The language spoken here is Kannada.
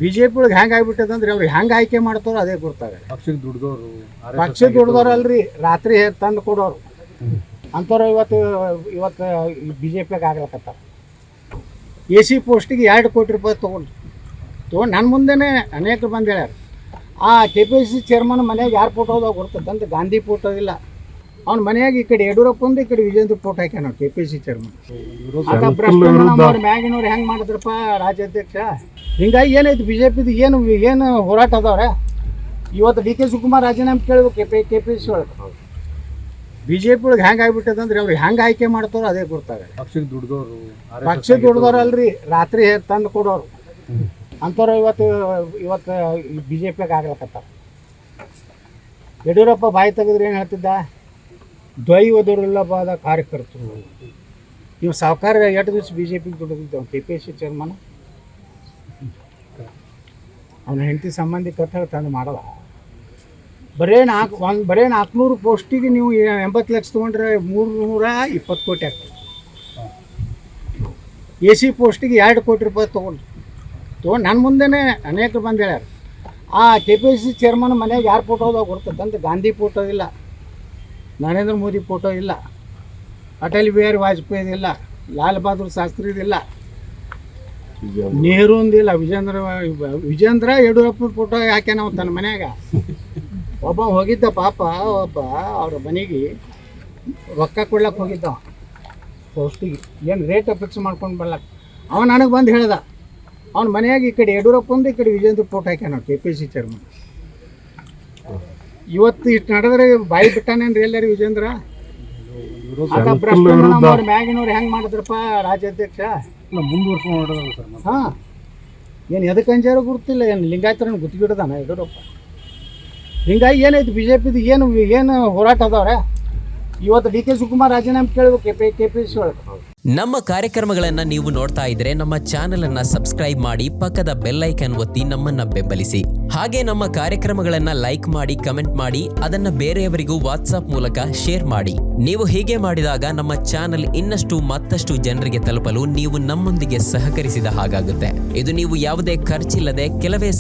ಬಿಜೆಪಿ ಒಳಗೆ ಹೆಂಗೆ ಆಗ್ಬಿಟ್ಟದಂದ್ರೆ ಅವ್ರು ಹೆಂಗೆ ಆಯ್ಕೆ ಮಾಡ್ತಾರೋ ಅದೇ ಗೊತ್ತಾಗಲ್ಲ. ಪಕ್ಷಕ್ಕೆ ದುಡ್ದವರು ಪಕ್ಷ ದುಡ್ದವ್ರಲ್ರಿ, ರಾತ್ರಿ ತಂದು ಕೊಡೋರು ಅಂಥವ್ರು ಇವತ್ತು ಬಿ ಜೆ ಪಿಗೆ ಆಗ್ಲಕತ್ತಾರ. AC ಪೋಸ್ಟಿಗೆ 2 ಕೋಟಿ ರೂಪಾಯಿ ತೊಗೊಂಡು ನನ್ನ ಮುಂದೆನೇ ಅನೇಕರು ಬಂದು ಹೇಳ್ಯಾರ. ಆ KPC ಚೇರ್ಮನ್ ಮನೆಯಾಗ ಯಾರು ಫೋಟೋ ಅದಾವ ಗೊತ್ತಂತ, ಗಾಂಧಿ ಫೋಟೋ ಇಲ್ಲ. ಅವ್ನ ಮನೆಯಾಗ ಈ ಕಡೆ ಯಡಿಯೂರಪ್ಪಂದು, ಈ ಕಡೆ ವಿಜೇಂದ್ರ ಫೋಟೋ ಹಾಕ್ಯಾನ KPC ಚೇರ್ಮನ್. ಅವ್ರ ಮ್ಯಾಗಿನವ್ರು ಹೆಂಗೆ ಮಾಡಿದ್ರಪ್ಪ ರಾಜ್ಯಾಧ್ಯಕ್ಷ. ಹಿಂಗಾಗಿ ಏನೈತಿ BJPದು ಏನು ಹೋರಾಟ ಅದಾವ್ರೆ. ಇವತ್ತು DK ಶಿವಕುಮಾರ್ ರಾಜೀನಾಮೆ ಕೇಳ್ಬೇಕು KPC ಒಳಗೆ. BJP ಒಳಗೆ ಹೆಂಗೆ ಆಗ್ಬಿಟ್ಟದಂದ್ರೆ ಅವ್ರು ಹೆಂಗೆ ಆಯ್ಕೆ ಮಾಡ್ತಾರೋ ಅದೇ ಗೊತ್ತಾಗಲ್ಲ. ಪಕ್ಷಕ್ಕೆ ದುಡ್ದವರು ಪಕ್ಷ ದುಡ್ದವ್ರಲ್ರಿ, ರಾತ್ರಿ ತಂದು ಕೊಡೋರು ಅಂಥವ್ರು ಇವತ್ತು ಬಿ ಜೆ ಪಿಗೆ ಆಗ್ಲಕತ್ತಾರ. ಯಡಿಯೂರಪ್ಪ ಬಾಯಿ ತೆಗೆದ್ರೆ ಏನು ಹೇಳ್ತಿದ್ದ, ದೈವ ದುರ್ಲಭವಾದ ಕಾರ್ಯಕರ್ತರು. ನೀವು ಸಾವುಕಾರ 2 ದಿವಸ BJPಗೆ ದುಡಿದಿದ್ದವ KPC ಚೇರ್ಮನ್. ಅವನ ಹೆಂಡತಿ ಸಂಬಂಧಿ ಕಥೆ ತಂದು ಮಾಡಲ್ಲ. ಬರೇ 400 ಪೋಸ್ಟಿಗೆ ನೀವು 80 ಲಕ್ಷ ತೊಗೊಂಡ್ರೆ 320 ಕೋಟಿ ಆಗ್ತದೆ. AC ಪೋಸ್ಟಿಗೆ 2 ಕೋಟಿ ರೂಪಾಯಿ ತೊಗೊಂಡು ನನ್ನ ಮುಂದೆನೇ ಅನೇಕರು ಬಂದು ಹೇಳ್ಯಾರ. ಆ KPC ಚೇರ್ಮನ್ ಮನೆಯಾಗ ಯಾರು ಫೋಟೋ ಅದಾವ ಗೊತ್ತಂತ, ಗಾಂಧಿ ಫೋಟೋ ಇಲ್ಲ, ನರೇಂದ್ರ ಮೋದಿ ಫೋಟೋ ಇಲ್ಲ, ಅಟಲ್ ಬಿಹಾರಿ ವಾಜಪೇಯಿದಿಲ್ಲ, ಲಾಲ್ ಬಹದ್ದೂರ್ ಶಾಸ್ತ್ರಿದಿಲ್ಲ, ನೆಹರೂಂದಿಲ್ಲ, ವಿಜೇಂದ್ರ ಯಡಿಯೂರಪ್ಪನ ಫೋಟೋ ಯಾಕೆ ನಾವು ತನ್ನ ಮನ್ಯಾಗ. ಒಬ್ಬ ಹೋಗಿದ್ದ ಪಾಪ, ಅವ್ರ ಮನೆಗೆ ರೊಕ್ಕ ಕೊಡ್ಲಕ್ಕೆ ಹೋಗಿದ್ದ ಪೋಸ್ಟಿಗೆ, ಏನು ರೇಟ್ ಫಿಕ್ಸ್ ಮಾಡ್ಕೊಂಡು ಬರ್ಲಕ್ಕೆ. ಅವ ನನಗೆ ಬಂದು ಹೇಳ್ದ, ಅವ್ನ ಮನೆಯಾಗ ಈ ಕಡೆ ಯಡಿಯೂರಪ್ಪಂದು, ಈ ಕಡೆ ವಿಜೇಂದ್ರ ಫೋಟೋ ಹಾಕ್ಯಾನ KPC ಚೇರ್ಮನ್. ಇವತ್ತು ಇಷ್ಟು ನಡೆದ್ರೆ ಬಾಯಿ ಬಿಟ್ಟಾನೇನ್ರಿ ಎಲ್ಲರೂ ವಿಜೇಂದ್ರ. ಅವ್ರ ಮ್ಯಾಗಿನವ್ರು ಹೆಂಗೆ ಮಾಡಿದ್ರಪ್ಪ ರಾಜ್ಯಾಧ್ಯಕ್ಷ. ಮುಂದುವರ್ಸ್ಕೊಂಡು ನೋಡೋದು ಸರ್. ಹಾಂ, ಏನು ಎದಕ್ಕೆ ಅಂಜಾರೋ ಗೊತ್ತಿಲ್ಲ, ಏನು ಲಿಂಗಾಯತರನ್ನು ಗುತ್ತಿಗಿಡ್ದಾನ ಯಡಿಯೂರಪ್ಪ. ಹಿಂಗಾಗಿ ಏನೈತಿ BJPದು ಏನು ಹೋರಾಟ ಅದಾವ್ರೆ. ಇವತ್ತು DK ಶಿವಕುಮಾರ್ ರಾಜೀನಾಮೆ ಕೇಳ್ಬೇಕು KPC ಒಳಗೆ. ನಮ್ಮ ಕಾರ್ಯಕ್ರಮಗಳನ್ನು ನೀವು ನೋಡ್ತಾ ಇದ್ರೆ ನಮ್ಮ ಚಾನೆಲ್ ಅನ್ನ ಸಬ್ಸ್ಕ್ರೈಬ್ ಮಾಡಿ, ಪಕ್ಕದ ಬೆಲ್ ಐಕನ್ ಒತ್ತಿ ನಮ್ಮನ್ನ ಬೆಂಬಲಿಸಿ. ಹಾಗೆ ನಮ್ಮ ಕಾರ್ಯಕ್ರಮಗಳನ್ನ ಲೈಕ್ ಮಾಡಿ, ಕಮೆಂಟ್ ಮಾಡಿ, ಅದನ್ನ ಬೇರೆಯವರಿಗೂ ವಾಟ್ಸ್ಆಪ್ ಮೂಲಕ ಶೇರ್ ಮಾಡಿ. ನೀವು ಹೀಗೆ ಮಾಡಿದಾಗ ನಮ್ಮ ಚಾನೆಲ್ ಮತ್ತಷ್ಟು ಜನರಿಗೆ ತಲುಪಲು ನೀವು ನಮ್ಮೊಂದಿಗೆ ಸಹಕರಿಸಿದ ಹಾಗಾಗುತ್ತೆ. ಇದು ನೀವು ಯಾವುದೇ ಖರ್ಚಿಲ್ಲದೆ ಕೆಲವೇ